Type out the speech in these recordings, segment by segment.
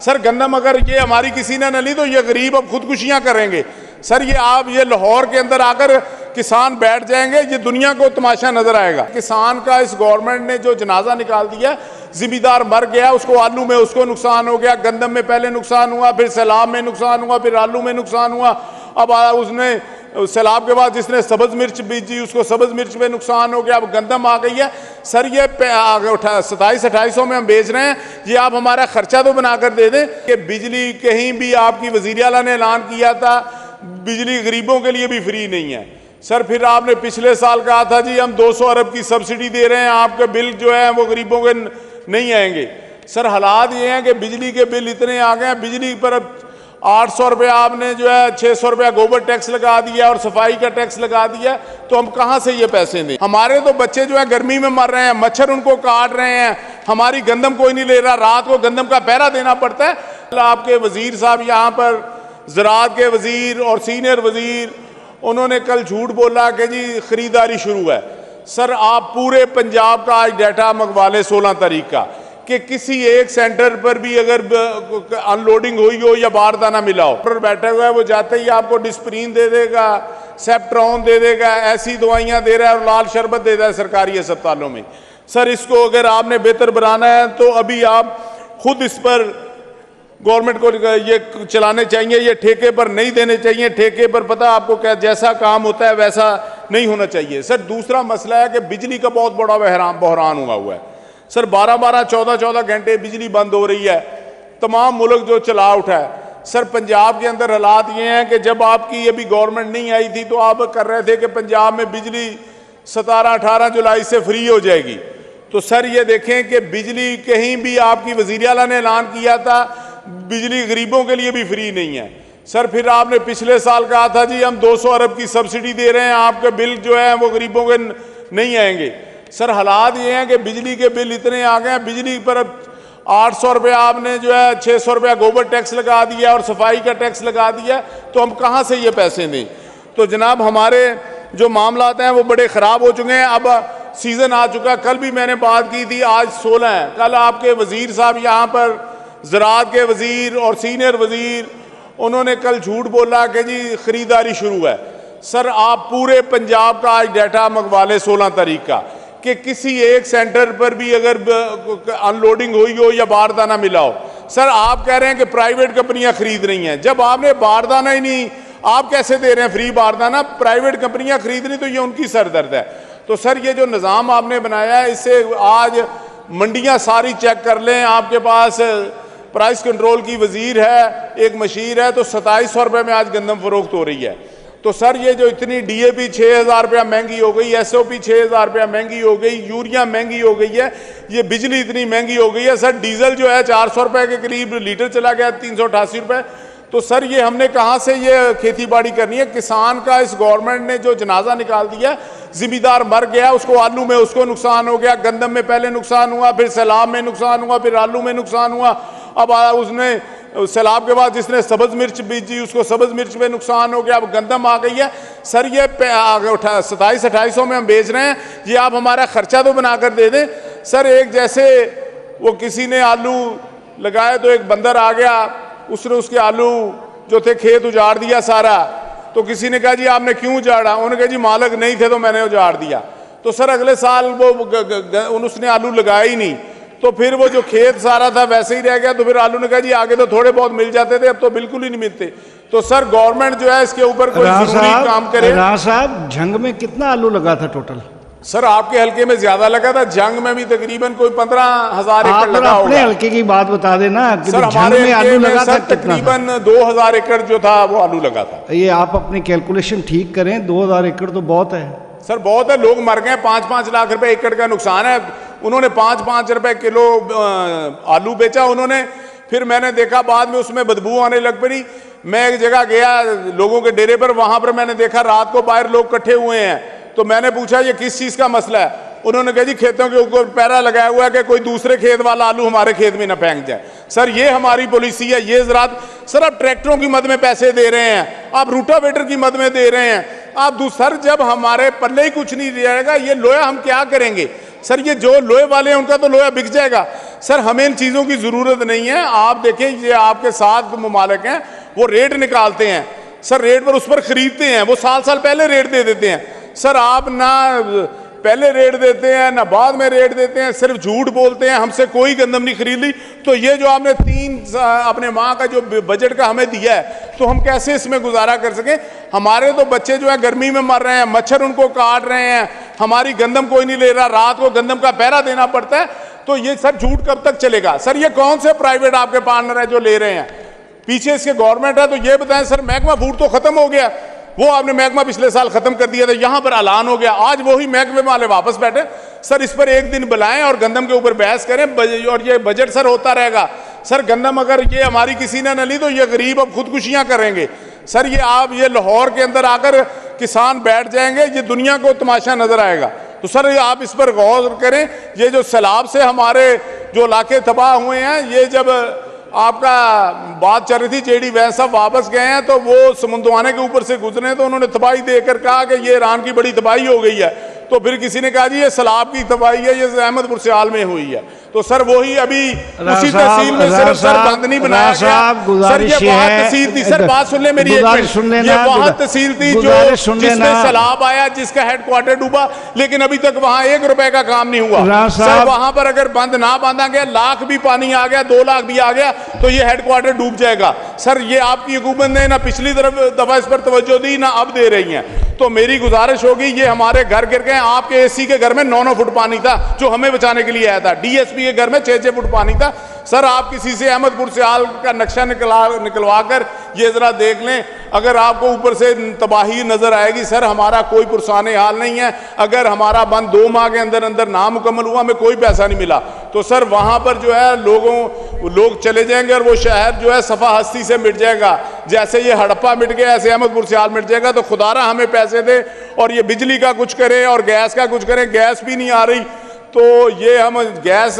Sir गंदम अगर ये हमारी किसी ने न ली तो ये गरीब अब खुदकुशियां करेंगे। सर ये लाहौर के अंदर आकर किसान बैठ जाएंगे, ये दुनिया को तमाशा नजर आएगा। किसान का इस गवर्नमेंट ने जो जनाजा निकाल दिया, जिम्मेदार मर गया, उसको आलू में उसको नुकसान हो गया, गंदम में पहले नुकसान हुआ, फिर सैलाब में नुकसान हुआ, फिर आलू में नुकसान हुआ। अब उसने सैलाब के बाद जिसने सब्ज मिर्च बीजी उसको सब्ज मिर्च में नुकसान हो गया, अब गंदम आ गई है। सर ये 2700-2800 में हम बेच रहे हैं, ये आप हमारा खर्चा तो बनाकर दे दें कि बिजली कहीं भी आपकी वज़ीर आला ने ऐलान किया था बिजली गरीबों के लिए भी फ्री नहीं है। सर फिर आपने पिछले साल कहा था जी हम 200 अरब की सब्सिडी दे रहे हैं, आपके बिल जो है वो गरीबों के नहीं आएंगे। सर हालात ये हैं कि बिजली के बिल इतने आ गए हैं, बिजली पर अब 800 रुपये आपने जो है 600 रुपया गोबर टैक्स लगा दिया और सफाई का टैक्स लगा दिया, तो हम कहाँ से ये पैसे दें? हमारे तो बच्चे जो है गर्मी में मर रहे हैं, मच्छर उनको काट रहे हैं, हमारी गंदम कोई नहीं ले रहा, रात को गंदम का पहरा देना पड़ता है। आपके वजीर साहब यहाँ पर ज़राअत के वजीर और सीनियर वजीर, उन्होंने कल झूठ बोला कि जी खरीदारी शुरू है। सर आप पूरे पंजाब का आज डाटा मंगवा लें 16 तारीख का कि किसी एक सेंटर पर भी अगर अनलोडिंग हुई हो या बारदाना मिला हो, डॉक्टर बैठा हुआ है, वो जाते ही आपको डिस्प्रीन दे देगा, सेप्ट्रॉन दे देगा, ऐसी दवाइयाँ दे रहा है और लाल शरबत दे रहा है सरकारी अस्पतालों में। सर इसको अगर आपने बेहतर बनाना है तो अभी आप खुद इस पर गवर्नमेंट को ये चलाने चाहिए, ये ठेके पर नहीं देने चाहिए। ठेके पर पता आपको क्या जैसा काम होता है वैसा नहीं होना चाहिए। सर दूसरा मसला है कि बिजली का बहुत बड़ा बहरान हुआ है। सर 12-12, 14-14 घंटे बिजली बंद हो रही है, तमाम मुल्क जो चला उठा है। सर पंजाब के अंदर हालात ये हैं कि जब आपकी अभी गवर्नमेंट नहीं आई थी तो आप कर रहे थे कि पंजाब में बिजली 17-18 जुलाई से फ्री हो जाएगी। तो सर ये देखें कि बिजली कहीं भी आपकी वज़ीर आला ने ऐलान किया था बिजली गरीबों के लिए भी फ्री नहीं है। सर फिर आपने पिछले साल कहा था जी हम 200 अरब की सब्सिडी दे रहे हैं, आपके बिल जो है वो गरीबों के नहीं आएंगे। सर हालात ये हैं कि बिजली के बिल इतने आ गए हैं, बिजली पर अब 800 रुपये आपने जो है 600 रुपया गोबर टैक्स लगा दिया और सफाई का टैक्स लगा दिया, तो हम कहाँ से ये पैसे दें? तो जनाब हमारे जो मामलात हैं वो बड़े ख़राब हो चुके हैं। अब सीज़न आ चुका, कल भी मैंने बात की थी, आज 16 है। कल आपके वज़ीर साहब यहाँ पर ज़राअत के वज़ीर और सीनियर वज़ीर, उन्होंने कल झूठ बोला कि जी खरीदारी शुरू है। सर आप पूरे पंजाब का आज डाटा मंगवा लें 16 तारीख का कि किसी एक सेंटर पर भी अगर अनलोडिंग हुई हो या बारदाना मिला हो। सर आप कह रहे हैं कि प्राइवेट कंपनियां खरीद रही हैं, जब आपने बारदाना ही नहीं, आप कैसे दे रहे हैं फ्री बारदाना? प्राइवेट कंपनियां खरीद रही तो ये उनकी सरदर्द है। तो सर ये जो निज़ाम आपने बनाया है, इससे आज मंडियां सारी चेक कर लें, आपके पास प्राइस कंट्रोल की वजीर है, एक मशीर है, तो 2700 रुपये में आज गंदम फरोख्त हो रही है। तो सर ये जो इतनी DAP 6000 रुपया महंगी हो गई, SOP 6000 रुपया महंगी हो गई, यूरिया महंगी हो गई है, ये बिजली इतनी महंगी हो गई है। सर डीजल जो है 400 रुपये के करीब लीटर चला गया, 388 रुपये। तो सर ये हमने कहाँ से ये खेती बाड़ी करनी है? किसान का इस गवर्नमेंट ने जो जनाजा निकाल दिया, जिम्मेदार मर गया, उसको आलू में उसको नुकसान हो गया, गंदम में पहले नुकसान हुआ, फिर सैलाब में नुकसान हुआ, फिर आलू में नुकसान हुआ। अब उसने सैलाब के बाद जिसने सब्ज मिर्च बीजी उसको सब्ज मिर्च में नुकसान हो गया, अब गंदम आ गई है। सर ये 2700-2800 में हम बेच रहे हैं, ये आप हमारा खर्चा तो बनाकर दे दें। सर एक जैसे वो किसी ने आलू लगाए तो एक बंदर आ गया, उसने उसके आलू जो थे खेत उजाड़ दिया सारा। तो किसी ने कहा जी आपने क्यों उजाड़ा? उन्होंने कहा जी मालिक नहीं थे तो मैंने उजाड़ दिया। तो सर अगले साल वो उसने आलू लगाया ही नहीं, तो फिर वो जो खेत सारा था वैसे ही रह गया। तो फिर आलू ने कहा जी आगे तो थोड़े बहुत मिल जाते थे, अब तो बिल्कुल ही नहीं मिलते। तो सर गवर्नमेंट जो है इसके ऊपर कोई जरूरी काम करे। राणा साहब झंग में कितना आलू लगा था टोटल? सर आपके हल्के में ज्यादा लगा था, जंग में भी तकरीबन कोई 15,000 एकड़ लगा होगा। अपने हल्के की बात बता देना। सर हमारे में आलू लगा था तकरीबन 2000 एकड़ जो था वो आलू लगा था। ये आप अपनी कैलकुलेशन ठीक करें, 2000 एकड़ तो बहुत है। सर बहुत है, लोग मर गए, 5-5 लाख रुपए एकड़ का नुकसान है। उन्होंने 5-5 रुपए किलो आलू बेचा उन्होंने, फिर मैंने देखा बाद में उसमें बदबू आने लग पड़ी। मैं एक जगह गया लोगों के डेरे पर, वहां पर मैंने देखा रात को बाहर लोग इकट्ठे हुए हैं। तो मैंने पूछा ये किस चीज का मसला है? उन्होंने कहा जी खेतों के ऊपर पैरा लगाया हुआ है कि कोई दूसरे खेत वाला आलू हमारे खेत में न फेंक जाए। सर ये हमारी पॉलिसी है, ये ज़राअत। सर आप ट्रैक्टरों की मद में पैसे दे रहे हैं, आप रूटावेटर की मद में दे रहे हैं, आप सर जब हमारे पल्ले ही कुछ नहीं रहेगा, ये लोहा हम क्या करेंगे? सर ये जो लोहे वाले हैं उनका तो लोहा बिक जाएगा। सर हमें इन चीज़ों की ज़रूरत नहीं है। आप देखें, ये आपके साथ ममालिक हैं, वो रेट निकालते हैं सर, रेट पर उस पर ख़रीदते हैं, वो साल साल पहले रेट दे देते हैं। सर आप ना पहले रेट देते हैं ना बाद में रेट देते हैं, सिर्फ झूठ बोलते हैं, हमसे कोई गंदम नहीं खरीद ली। तो ये जो आपने अपने माह का जो बजट का हमें दिया है, तो हम कैसे इसमें गुजारा कर सकें? हमारे तो बच्चे जो है गर्मी में मर रहे हैं, मच्छर उनको काट रहे हैं, हमारी गंदम कोई नहीं ले रहा, रात को गंदम का पहरा देना पड़ता है। तो ये सर झूठ कब तक चलेगा? सर ये कौन से प्राइवेट आपके पार्टनर है जो ले रहे हैं? पीछे इसके गवर्नमेंट है, तो ये बताएं सर, महकमा फूड तो खत्म हो गया, वो आपने महकमा पिछले साल खत्म कर दिया था, यहां पर ऐलान हो गया, आज वही महकमे वाले वापस बैठे। सर इस पर एक दिन बुलाएं और गंदम के ऊपर बहस करें, और ये बजट सर होता रहेगा। सर गंदम अगर ये हमारी किसी ने न ली तो ये गरीब अब खुदकुशियां करेंगे। सर ये लाहौर के अंदर आकर किसान बैठ जाएंगे, ये दुनिया को तमाशा नजर आएगा। तो सर आप इस पर गौर करें। ये जो सैलाब से हमारे जो इलाके तबाह हुए हैं, ये जब आपका बात चल रही थी, जेडी वैस साहब वापस गए हैं, तो वो समुद्रवाने के ऊपर से गुजरे तो उन्होंने तबाही देकर कहा कि ये ईरान की बड़ी तबाही हो गई है। तो फिर किसी ने कहा जी ये सैलाब की तबाही है, ये अहमदपुर सियाल में हुई है। तो सर वही अभी उसी तहसील में सिर्फ सर बंद नहीं बनाया गया। सर ये वहाँ तहसील थी, सर बात सुन ले मेरी, ये वहाँ तहसील थी जो जिसमें सैलाब आया, जिसका हेडक्वार्टर डूबा, लेकिन अभी तक वहाँ 1 रुपए का काम नहीं हुआ। सर वहां पर अगर बंद ना बांधा गया, लाख भी पानी आ गया, 2 लाख भी आ गया, तो ये हेडक्वार्टर डूब जाएगा। सर ये आपकी हुकूमत ने ना पिछली दफा इस पर तवज्जो दी, ना अब दे रही है। तो मेरी गुजारिश होगी, ये हमारे घर गिर गए, आपके एसी के घर में 9-9 फुट पानी था जो हमें बचाने के लिए आया था, डीएसपी के घर में 6-6 फुट पानी था। सर आप किसी से अहमदपुर सियाल का नक्शा निकलवा कर ये जरा देख लें, अगर आपको ऊपर से तबाही नजर आएगी। सर हमारा कोई पुरसाने हाल नहीं है, अगर हमारा बंद 2 माह के अंदर अंदर ना मुकम्मल हुआ, हमें कोई पैसा नहीं मिला, तो सर वहां पर जो है लोग चले जाएंगे और वो शहर जो है सफा हस्ती से मिट जाएगा। जैसे ये हड़प्पा मिट गया, ऐसे अहमदपुर सियाल मिट जाएगा। तो खुदारा हमें पैसे दे और ये बिजली का कुछ करें और गैस का कुछ करें। गैस भी नहीं आ रही, तो ये हम गैस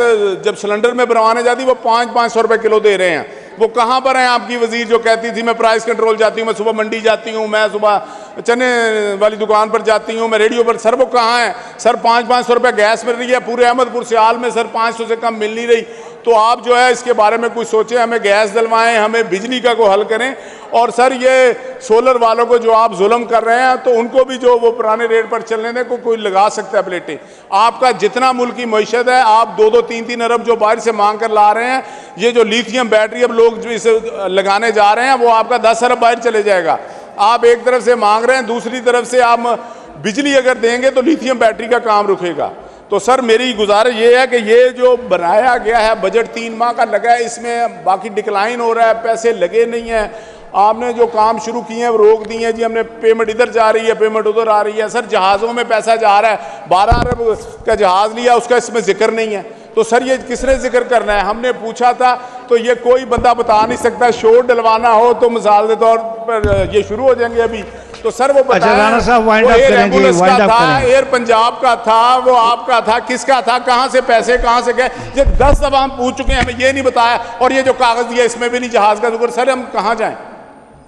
जब सिलेंडर में भरवाने जाती वो 500 रुपए किलो दे रहे हैं। वो कहाँ पर हैं आपकी वजीर जो कहती थी मैं प्राइस कंट्रोल जाती हूँ, मैं सुबह मंडी जाती हूँ, मैं सुबह चने वाली दुकान पर जाती हूँ, मैं रेडियो पर। सर वो कहाँ है? सर 500 रुपये गैस मिल रही है, पूरे अहमदपुर सियाल में सर 500 से कम मिल नहीं रही। तो आप जो है इसके बारे में कुछ सोचें, हमें गैस दिलवाएं, हमें बिजली का को हल करें। और सर ये सोलर वालों को जो आप जुल्म कर रहे हैं, तो उनको भी जो वो पुराने रेट पर चलने दें, कोई लगा सकता है प्लेटें। आपका जितना मुल्क की मईशत है, आप 2-2, 3-3 अरब जो बाहर से मांग कर ला रहे हैं, ये जो लिथियम बैटरी अब लोग जो इसे लगाने जा रहे हैं, वो आपका 10 अरब बाहर चले जाएगा। आप एक तरफ से मांग रहे हैं, दूसरी तरफ से आप बिजली अगर देंगे तो लिथियम बैटरी का काम रुकेगा। तो सर मेरी गुजारिश ये है कि ये जो बनाया गया है बजट 3 माह का लगा है, इसमें बाकी डिक्लाइन हो रहा है, पैसे लगे नहीं हैं। आपने जो काम शुरू किए हैं वो रोक दिए हैं जी, हमने पेमेंट इधर जा रही है, पेमेंट उधर आ रही है। सर जहाज़ों में पैसा जा रहा है, 12 अरब का जहाज़ लिया, उसका इसमें जिक्र नहीं है। तो सर ये किसने जिक्र करना है? हमने पूछा था तो ये कोई बंदा बता नहीं सकता। शोर डलवाना हो तो मिसाल के तौर पर ये शुरू हो जाएंगे अभी। तो सर वो राणा साहब वाइंड अप करेंगे, वाइंड अप करें। एयर पंजाब का था, वो आपका था, किसका था, कहां से पैसे कहां से गए, ये 10 दफा हम पूछ चुके हैं, हमें ये नहीं बताया। और ये जो कागज दिया इसमें भी नहीं जहाज का जिक्र। सर हम कहां जाएं?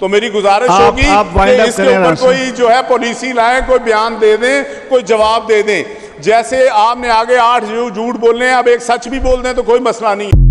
तो मेरी गुजारिश होगी कि इसके ऊपर कोई जो है पॉलिसी लाए, कोई बयान दे दें, कोई जवाब दे दें। जैसे आपने आगे 8 झूठ बोलने हैं, अब एक सच भी बोल दें तो कोई मसला नहीं है।